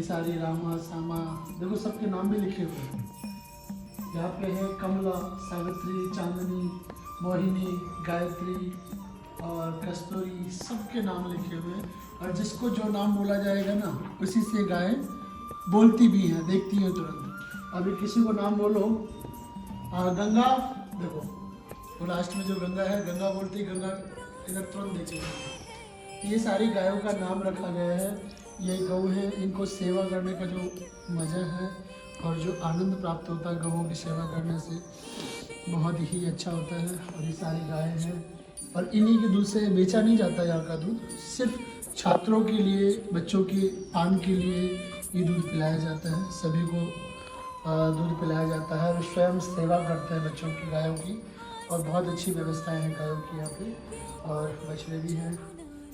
सारी रामा सामा देखो सबके नाम भी लिखे हुए हैं। यहाँ पे है कमला, सावित्री, चांदनी, मोहिनी, गायत्री और कस्तूरी, सबके नाम लिखे हुए हैं। और जिसको जो नाम बोला जाएगा ना उसी से गाय बोलती भी हैं, देखती हैं तुरंत। अभी किसी को नाम बोलो गंगा, देखो वो लास्ट में जो गंगा है, गंगा बोलती, गंगा इधर तुरंत देखेगी। ये सारी गायों का नाम रखा गया है। ये गऊ है, इनको सेवा करने का जो मज़ा है और जो आनंद प्राप्त होता है गऊओं की सेवा करने से, बहुत ही अच्छा होता है। और ये सारी गायें हैं और इन्हीं के दूध से बेचा नहीं जाता यहाँ का दूध, सिर्फ छात्रों के लिए, बच्चों के पान के लिए ये दूध पिलाया जाता है। सभी को दूध पिलाया जाता है और स्वयं सेवा करते हैं बच्चों की, गायों की। और बहुत अच्छी व्यवस्थाएं हैं गायों की यहाँ पे। और बछड़े भी हैं,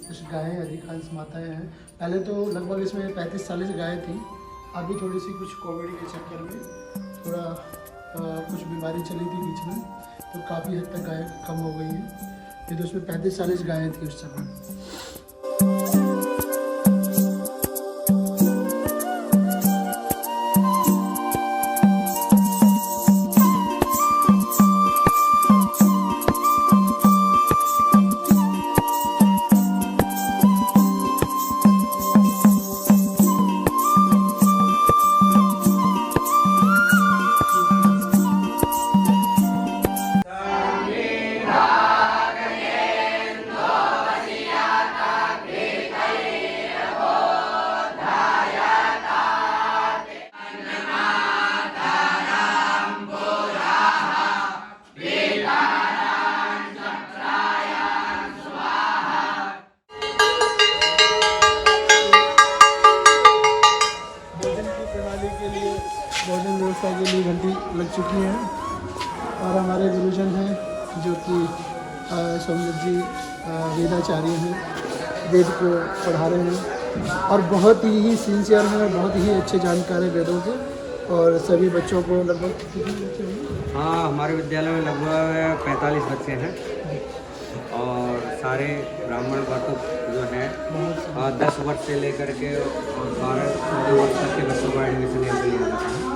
कुछ गायें, अधिकांश माताएं हैं। पहले तो लगभग इसमें 35-40 गायें थी। अभी थोड़ी सी कुछ कोविड के चक्कर में थोड़ा कुछ बीमारी चली थी बीच में, तो काफ़ी हद तक गायें कम हो गई हैं। ये तो उसमें 35-40 गायें थी उस समय। भोजन व्यवस्था के लिए घंटी लग चुकी है और हमारे गुरुजन हैं जो कि सौम्य जी वेदाचार्य हैं, वेद को पढ़ा रहे हैं और बहुत ही सिंसियर हैं और बहुत ही अच्छे जानकार हैं वेदों के। और सभी बच्चों को लगभग कितने बच्चे हैं? हाँ, हमारे विद्यालय में लगभग 45 बच्चे हैं और सारे ब्राह्मण वर्ग जो हैं 10 वर्ष से लेकर के 12 वर्ष तक के बच्चों का एडमिशन यहाँ पे लिया जाता है।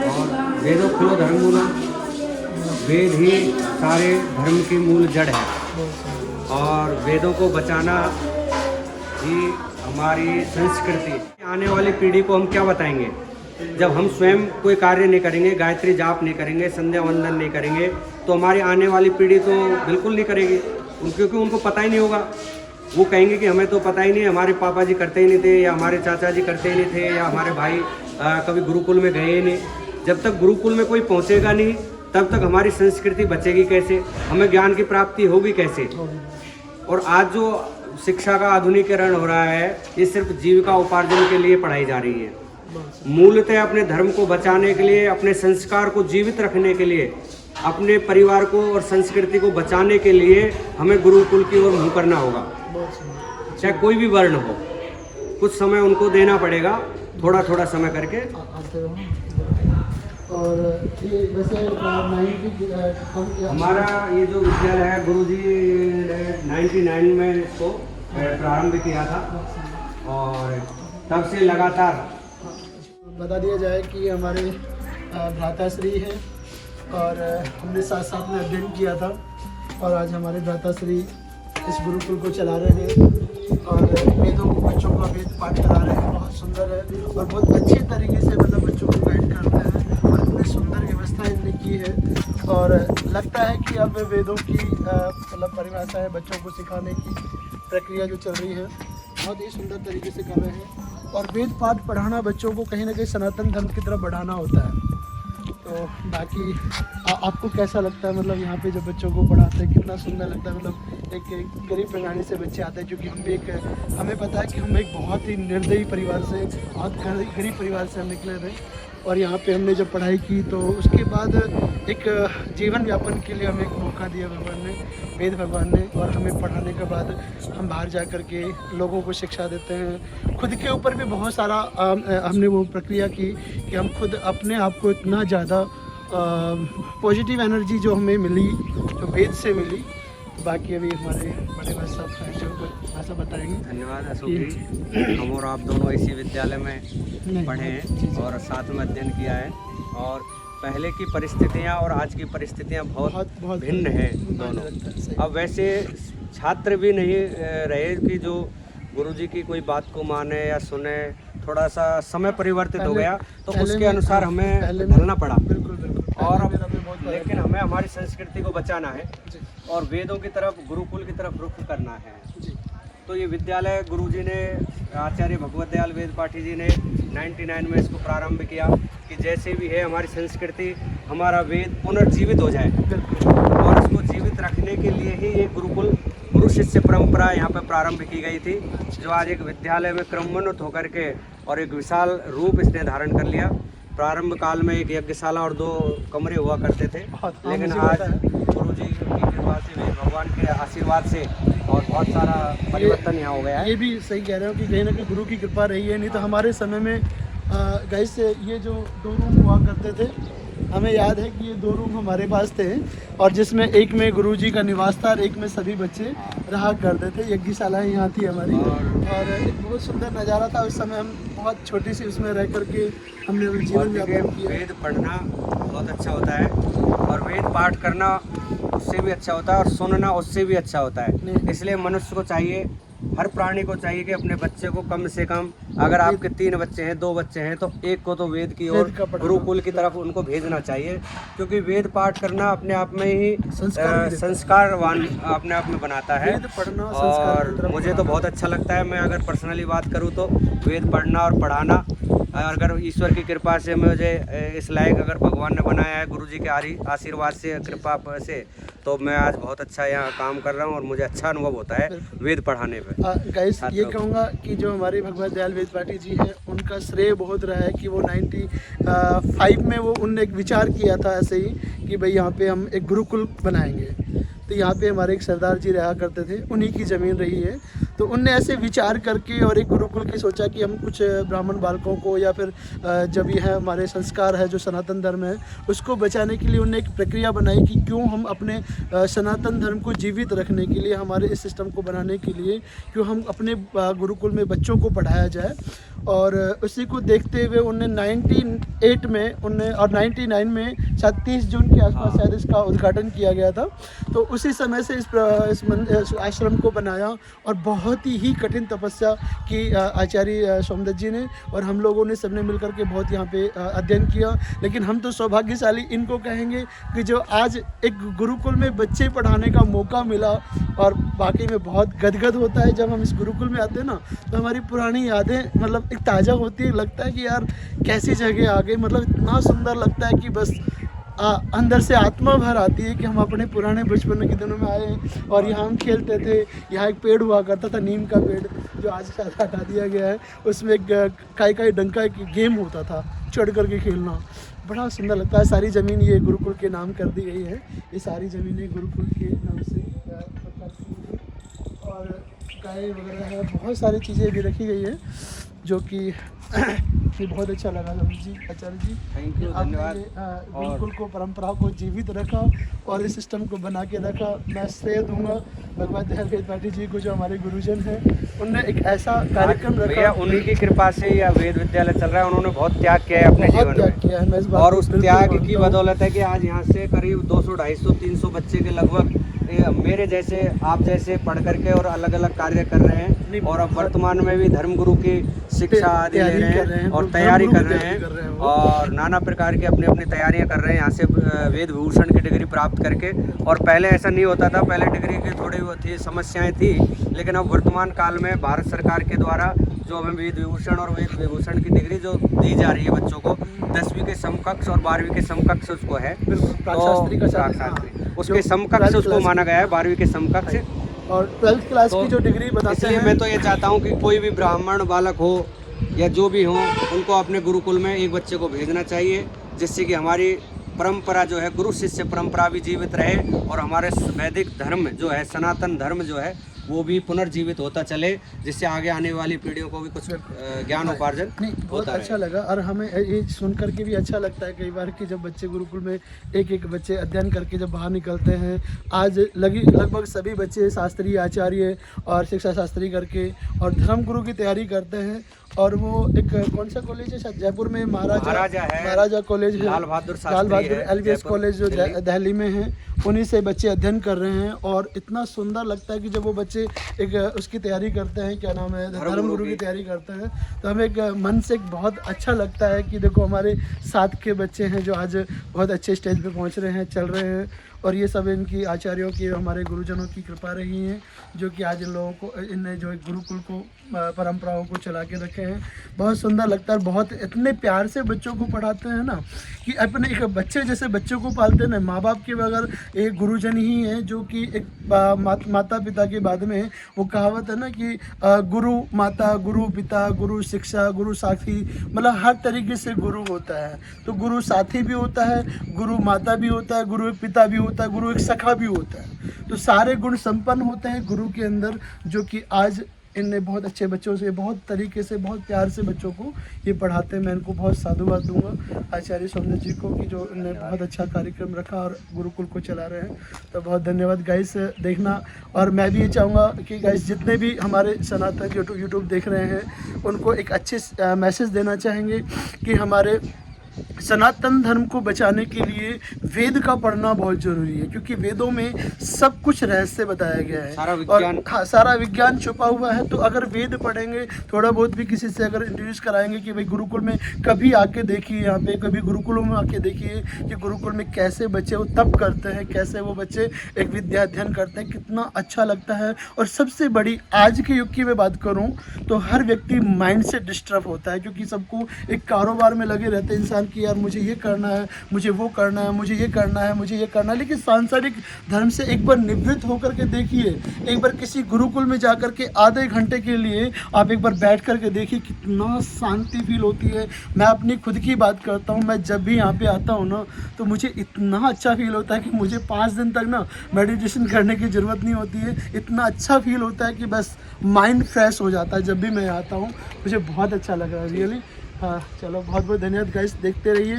और वेदोक्तो धर्म मूलम, वेद ही सारे धर्म की मूल जड़ है और वेदों को बचाना ही हमारी संस्कृति। आने वाली पीढ़ी को हम क्या बताएंगे जब हम स्वयं कोई कार्य नहीं करेंगे, गायत्री जाप नहीं करेंगे, संध्या वंदन नहीं करेंगे, तो हमारी आने वाली पीढ़ी तो बिल्कुल नहीं करेगी, क्योंकि उनको पता ही नहीं होगा। वो कहेंगे कि हमें तो पता ही नहीं, हमारे पापा जी करते ही नहीं थे या हमारे चाचा जी करते ही नहीं थे या हमारे भाई कभी गुरुकुल में गए ही नहीं। जब तक गुरुकुल में कोई पहुँचेगा नहीं तब तक हमारी संस्कृति बचेगी कैसे, हमें ज्ञान की प्राप्ति होगी कैसे। और आज जो शिक्षा का आधुनिकीकरण हो रहा है, ये सिर्फ जीविका उपार्जन के लिए पढ़ाई जा रही है। मूलतः अपने धर्म को बचाने के लिए, अपने संस्कार को जीवित रखने के लिए, अपने परिवार को और संस्कृति को बचाने के लिए हमें गुरुकुल की ओर मुँह करना होगा। चाहे कोई भी वर्ण हो, कुछ समय उनको देना पड़ेगा, थोड़ा थोड़ा समय करके। और ये वैसे हमारा ये जो विद्यालय है, गुरुजी ने 99 में इसको प्रारंभ किया था और तब से लगातार। बता दिया जाए कि हमारे भ्राताश्री हैं और हमने साथ साथ में अध्ययन किया था और आज हमारे भ्राताश्री इस गुरुकुल को चला रहे हैं और वेदों को, बच्चों का वेद पाठ करा रहे हैं। बहुत सुंदर है और बहुत अच्छे तरीके से मतलब बच्चों को गाइड करते हैं और इतनी सुंदर व्यवस्था इनने की है। और लगता है कि अब वेदों की मतलब परिभाषा है, बच्चों को सिखाने की प्रक्रिया जो चल रही है बहुत ही सुंदर तरीके से कर रहे हैं। और वेद पाठ पढ़ाना बच्चों को कहीं ना कहीं सनातन धर्म की तरफ बढ़ाना होता है। तो बाकी आपको कैसा लगता है, मतलब यहाँ पे जब बच्चों को पढ़ाते हैं कितना सुंदर लगता है। मतलब एक गरीब घराने से बच्चे आते हैं, क्योंकि हमें पता है कि हम एक बहुत ही निर्दयी परिवार से, बहुत गरीब परिवार से हम निकले थे और यहाँ पे हमने जब पढ़ाई की तो उसके बाद एक जीवन यापन के लिए हमें एक मौका दिया भगवान ने, वेद भगवान ने। और हमें पढ़ाने के बाद हम बाहर जा कर के लोगों को शिक्षा देते हैं। खुद के ऊपर भी बहुत सारा हमने वो प्रक्रिया की कि हम खुद अपने आप को इतना ज़्यादा पॉजिटिव एनर्जी जो हमें मिली, जो वेद से मिली, बाकी अभी हमारे बड़े भाई साहब हैं जो भाषा बताएंगे। धन्यवाद अशोक जी। हम और आप दोनों इसी विद्यालय में पढ़े हैं और साथ में अध्ययन किया है, और पहले की परिस्थितियां और आज की परिस्थितियां बहुत भिन्न हैं दोनों। अब वैसे छात्र भी नहीं रहे कि जो गुरुजी की कोई बात को माने या सुने, थोड़ा सा समय परिवर्तित हो गया तो उसके अनुसार हमें ढलना पड़ा। और लेकिन हमें हमारी संस्कृति को बचाना है और वेदों की तरफ, गुरुकुल की तरफ रुख करना है। तो ये विद्यालय गुरुजी ने, आचार्य भगवत दयाल वेदपाठी जी ने 99 में इसको प्रारंभ किया कि जैसे भी है हमारी संस्कृति, हमारा वेद पुनर्जीवित हो जाए, और इसको जीवित रखने के लिए ही ये गुरुकुल, गुरु शिष्य परंपरा यहाँ पर प्रारंभ की गई थी, जो आज एक विद्यालय में क्रमोन्नत होकर के और एक विशाल रूप इसने धारण कर लिया। प्रारंभ काल में एक यज्ञशाला और 2 कमरे हुआ करते थे, लेकिन आज गुरुजी की कृपा से, भगवान के आशीर्वाद से और बहुत सारा परिवर्तन यहाँ हो गया है। ये भी सही कह रहे हो कि कहीं ना कहीं गुरु की कृपा रही है, नहीं तो हमारे समय में गाइस ये जो 2 रूम हुआ करते थे, हमें याद है कि ये 2 रूम हमारे पास थे, और जिसमें एक में गुरुजी का निवास था और एक में सभी बच्चे रहा करते थे। यज्ञशाला यहाँ थी हमारी, और एक बहुत सुंदर नज़ारा था। उस समय हम बहुत छोटी सी उसमें रह करके हमने अपना जीवन यापन किया। वेद पढ़ना बहुत अच्छा होता है, और वेद पाठ करना उससे भी अच्छा होता है, और सुनना उससे भी अच्छा होता है। इसलिए मनुष्य को चाहिए, हर प्राणी को चाहिए कि अपने बच्चे को कम से कम, अगर आपके 3 बच्चे हैं, 2 बच्चे हैं, तो एक को तो वेद की ओर, गुरुकुल की तरफ उनको भेजना चाहिए, क्योंकि वेद पाठ करना अपने आप में ही संस्कारवान अपने आप में बनाता है। और मुझे तो बहुत अच्छा लगता है, मैं अगर पर्सनली बात करूँ तो वेद पढ़ना और पढ़ाना, अगर ईश्वर की कृपा से मुझे इस लायक अगर भगवान ने बनाया है, गुरुजी के आशीर्वाद से, कृपा से, तो मैं आज बहुत अच्छा यहाँ काम कर रहा हूँ और मुझे अच्छा अनुभव होता है वेद पढ़ाने पे। गाइस ये कहूँगा कि जो हमारे भगवत दयाल वेदपाठी जी हैं, उनका श्रेय बहुत रहा है कि वो 95 में वो उनने एक विचार किया था ऐसे ही कि भाई यहाँ पे हम एक गुरुकुल बनाएंगे। तो यहाँ पे हमारे एक सरदार जी रहा करते थे, उन्हीं की ज़मीन रही है। तो उनने ऐसे विचार करके और एक गुरुकुल की सोचा कि हम कुछ ब्राह्मण बालकों को, या फिर जब ये है हमारे संस्कार है जो सनातन धर्म है, उसको बचाने के लिए उन्होंने एक प्रक्रिया बनाई कि क्यों हम अपने सनातन धर्म को जीवित रखने के लिए, हमारे इस सिस्टम को बनाने के लिए क्यों हम अपने गुरुकुल में बच्चों को पढ़ाया जाए। और उसी को देखते हुए उनने 98 में उनने और 99 में शायद 30 जून के आसपास शायद इसका उद्घाटन किया गया था। तो उसी समय से इस आश्रम को बनाया, और बहुत ही कठिन तपस्या की आचार्य सोमदत्त जी ने और हम लोगों ने सबने मिलकर के बहुत यहाँ पे अध्ययन किया। लेकिन हम तो सौभाग्यशाली इनको कहेंगे कि जो आज एक गुरुकुल में बच्चे पढ़ाने का मौका मिला, और वाकई में बहुत गदगद होता है जब हम इस गुरुकुल में आते हैं ना, तो हमारी पुरानी यादें मतलब एक ताज़ा होती है। लगता है कि यार कैसी जगह आ गई, मतलब इतना सुंदर लगता है कि बस अंदर से आत्मा भर आती है कि हम अपने पुराने बचपन के दिनों में आए हैं। और यहाँ हम खेलते थे, यहाँ एक पेड़ हुआ करता था नीम का पेड़, जो आज शायद हटा दिया गया है। उसमें एक काई डंका एक गेम होता था, चढ़ करके खेलना, बड़ा सुंदर लगता है। सारी ज़मीन ये गुरुकुल के नाम कर दी गई है, ये सारी ज़मीनें गुरुकुल के नाम से और गाय वगैरह है, बहुत सारी चीज़ें भी रखी गई है, जो कि ये बहुत अच्छा लगा जी, आचार्य जी। थैंक यू, धन्यवाद। गुरुकुल को, परंपरा को जीवित रखा और इस सिस्टम को बना के रखा। मैं श्रेय दूंगा भगवत दयाल वेदपाठी जी को, जो हमारे गुरुजन हैं। उनने एक ऐसा कार्यक्रम रखा, उन्हीं की कृपा से यह वेद विद्यालय चल रहा है। उन्होंने बहुत त्याग किया है अपने जीवन में, और उस त्याग की बदौलत है कि आज यहाँ से करीब 200, 250, 300 बच्चे के लगभग मेरे जैसे, आप जैसे पढ़ करके और अलग अलग कार्य कर रहे हैं, और अब वर्तमान में भी धर्मगुरु की शिक्षा आदि ले रहे हैं और तैयारी कर रहे हैं, और नाना प्रकार की अपनी अपनी तैयारियां कर रहे हैं यहाँ से वेद विभूषण की डिग्री प्राप्त करके। और पहले ऐसा नहीं होता था, पहले डिग्री की थोड़ी वो थी, समस्याएं थी, लेकिन अब वर्तमान काल में भारत सरकार के द्वारा जो हमें वेद विभूषण और वेद विभूषण की डिग्री जो दी जा रही है बच्चों को, 10वीं के समकक्ष और 12वीं के समकक्ष उसको है, उसके समकक्ष उसको माना गया है, 12वीं के समकक्ष। और 12th क्लास की जो डिग्री बताते हैं, इसलिए मैं तो ये चाहता हूँ कि कोई भी ब्राह्मण बालक हो या जो भी हो, उनको अपने गुरुकुल में एक बच्चे को भेजना चाहिए, जिससे कि हमारी परंपरा जो है, गुरु शिष्य परंपरा भी जीवित रहे, और हमारे वैदिक धर्म जो है, सनातन धर्म जो है, वो भी पुनर्जीवित होता चले, जिससे आगे आने वाली पीढ़ियों को भी कुछ ज्ञान उपार्जन नहीं, बहुत अच्छा लगा। और हमें ये सुन करके भी अच्छा लगता है कई बार कि जब बच्चे गुरुकुल में एक एक बच्चे अध्ययन करके जब बाहर निकलते हैं, आज लगभग सभी बच्चे शास्त्रीय आचार्य और शिक्षा शास्त्री करके और धर्म गुरु की तैयारी करते हैं। और वो एक कौन सा कॉलेज है शायद जयपुर में, महाराजा कॉलेज है, लाल बहादुर LBS कॉलेज जो दिल्ली में है, उन्हीं से बच्चे अध्ययन कर रहे हैं। और इतना सुंदर लगता है कि जब वो बच्चे एक उसकी तैयारी करते हैं, क्या नाम है, धर्म गुरु की तैयारी करते हैं, तो हमें एक मन से एक बहुत अच्छा लगता है कि देखो हमारे साथ के बच्चे हैं जो आज बहुत अच्छे स्टेज पे पहुंच रहे हैं, चल रहे हैं। और ये सब इनकी आचार्यों की, हमारे गुरुजनों की कृपा रही है, जो कि आज इन लोगों को, इनने जो गुरुकुल को, परंपराओं को चला के रखे हैं। बहुत सुंदर लगता है। बहुत इतने प्यार से बच्चों को पढ़ाते हैं ना, कि अपने एक बच्चे जैसे बच्चों को पालते हैं ना। माँ बाप के बगैर एक गुरुजन ही है जो कि एक माता पिता के बाद में, वो कहावत है ना कि गुरु माता, गुरु पिता, गुरु शिक्षा, गुरु साथी, मतलब हर तरीके से गुरु होता है। तो गुरु साथी भी होता है, गुरु माता भी होता है, गुरु एक पिता भी होता है, गुरु एक सखा भी होता है। तो सारे गुण संपन्न होते हैं गुरु के अंदर, जो कि आज इनने बहुत अच्छे बच्चों से, बहुत तरीके से, बहुत प्यार से बच्चों को ये पढ़ाते हैं। मैं इनको बहुत साधुवाद दूंगा आचार्य सौम्य जी को, कि जो इन्होंने बहुत अच्छा कार्यक्रम रखा और गुरुकुल को चला रहे हैं। तो बहुत धन्यवाद गाइस, देखना। और मैं भी ये चाहूँगा कि गाइस जितने भी हमारे सनातन यूट्यूब देख रहे हैं, उनको एक अच्छे मैसेज देना चाहेंगे कि हमारे सनातन धर्म को बचाने के लिए वेद का पढ़ना बहुत जरूरी है, क्योंकि वेदों में सब कुछ रहस्य बताया गया है, सारा विज्ञान, और सारा विज्ञान छुपा हुआ है। तो अगर वेद पढ़ेंगे, थोड़ा बहुत भी किसी से अगर इंट्रोड्यूस कराएंगे कि भाई गुरुकुल में कभी आके देखिए, यहाँ पे कभी गुरुकुलों में आके देखिए कि गुरुकुल में कैसे बच्चे वो तप करते हैं, कैसे वो बच्चे एक विद्या अध्ययन करते हैं, कितना अच्छा लगता है। और सबसे बड़ी आज के युग की मैं बात करूँ तो हर व्यक्ति माइंड से डिस्टर्ब होता है, क्योंकि सबको एक कारोबार में लगे रहते हैं इंसान कि यार मुझे ये करना है, मुझे वो करना है, मुझे ये करना है, मुझे ये करना है। लेकिन सांसारिक धर्म से एक बार निवृत्त होकर के देखिए, एक बार किसी गुरुकुल में जाकर के आधे घंटे के लिए आप एक बार बैठ करके देखिए, कितना शांति फील होती है। मैं अपनी खुद की बात करता हूँ, मैं जब भी यहाँ पे आता हूँ ना, तो मुझे इतना अच्छा फील होता है कि मुझे 5 दिन तक ना मेडिटेशन करने की ज़रूरत नहीं होती है। इतना अच्छा फील होता है कि बस माइंड फ्रेश हो जाता है जब भी मैं आता हूँ। मुझे बहुत अच्छा लग रहा है रियली। हाँ चलो, बहुत बहुत धन्यवाद गाइस, देखते रहिए।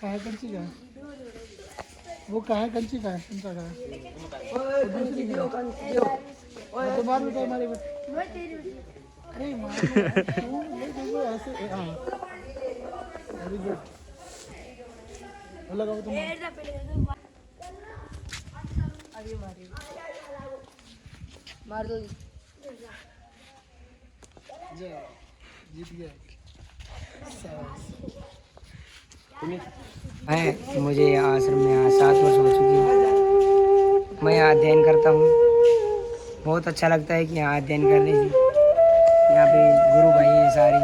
कहाँ कंची का है वो, कहाँ कंची का है, उनका कहाँ है, दूसरी तो बार बताओ हमारे अरे देखो ऐसे, हाँ वेरी गुड। लगाओ तुम, मार दो, जीत गया। मुझे यहाँ आश्रम में यहाँ 7 वर्ष हो चुकी है। मैं यहाँ अध्ययन करता हूँ, बहुत अच्छा लगता है कि यहाँ अध्ययन करने से। यहाँ पे गुरु भाई है सारे।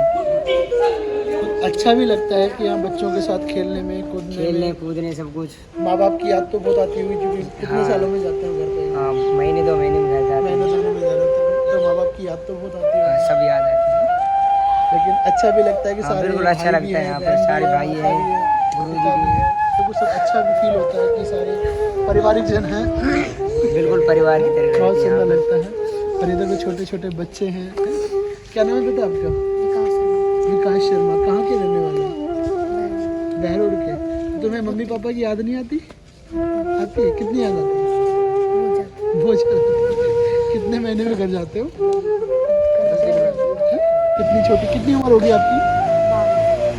अच्छा भी लगता है कि यहाँ बच्चों के साथ खेलने में, कूदने सब कुछ। माँ बाप की याद तो बहुत आती होगी, क्योंकि कितने सालों में जाते हो घर पे? हाँ, महीने 2 महीने में घर जाते हैं। महीने 2 महीने में जा रहे थे, तो माँ बाप की याद तो बहुत आती है। सब याद आती है, लेकिन अच्छा भी लगता है कि सारे बिल्कुल अच्छा लगता है। यहाँ पर सारे भाई हैं, गुरु जी भी हैं, तो कुछ अच्छा भी फील होता है कि सारे पारिवारिक जन हैं, बिल्कुल परिवार की तरह। बहुत सुंदर लगता है। और इधर में छोटे छोटे बच्चे हैं। क्या नाम है बेटा आपका? विकास शर्मा। कहाँ के रहने वाले हैं? बहरोड के। तुम्हें मम्मी पापा की याद नहीं आती? आती है। कितनी याद आती है? बहुत ज़्यादा। कितने महीने में घर जाते हो? कितनी छोटी, कितनी उम्र होगी आपकी?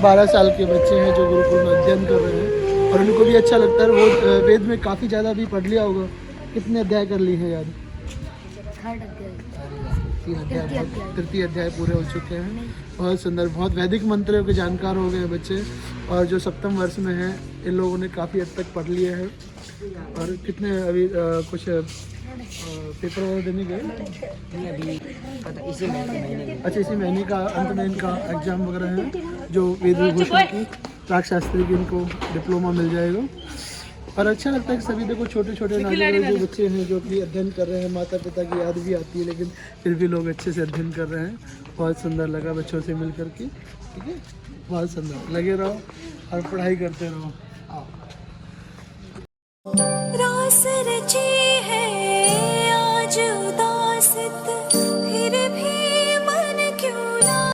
12 साल के बच्चे हैं जो गुरुकुल में अध्ययन कर रहे हैं, और उनको भी अच्छा लगता है। वो वेद में काफ़ी ज़्यादा भी पढ़ लिया होगा। कितने अध्याय कर लिए हैं याद? 3 अध्याय पूरे हो चुके हैं। बहुत सुंदर, बहुत वैदिक मंत्रों के जानकार हो गए बच्चे। और जो 7वें वर्ष में हैं, इन लोगों ने काफ़ी हद तक पढ़ लिया है। और कितने अभी कुछ पेपर वगैरह देने गए? अभी इसी महीने। अच्छा, इसी महीने का अंत में इनका एग्ज़ाम वगैरह है, जो वेद विभूषण की प्राक शास्त्री की इनको डिप्लोमा मिल जाएगा। और अच्छा लगता है कि सभी देखो छोटे छोटे नानी जो बच्चे हैं जो कि अध्ययन कर रहे हैं, माता पिता की याद भी आती है, लेकिन फिर भी लोग अच्छे से अध्ययन कर रहे हैं। बहुत सुंदर लगा बच्चों से मिल करके। ठीक है, बहुत सुंदर, लगे रहो और पढ़ाई करते रहो। आओ। रास रची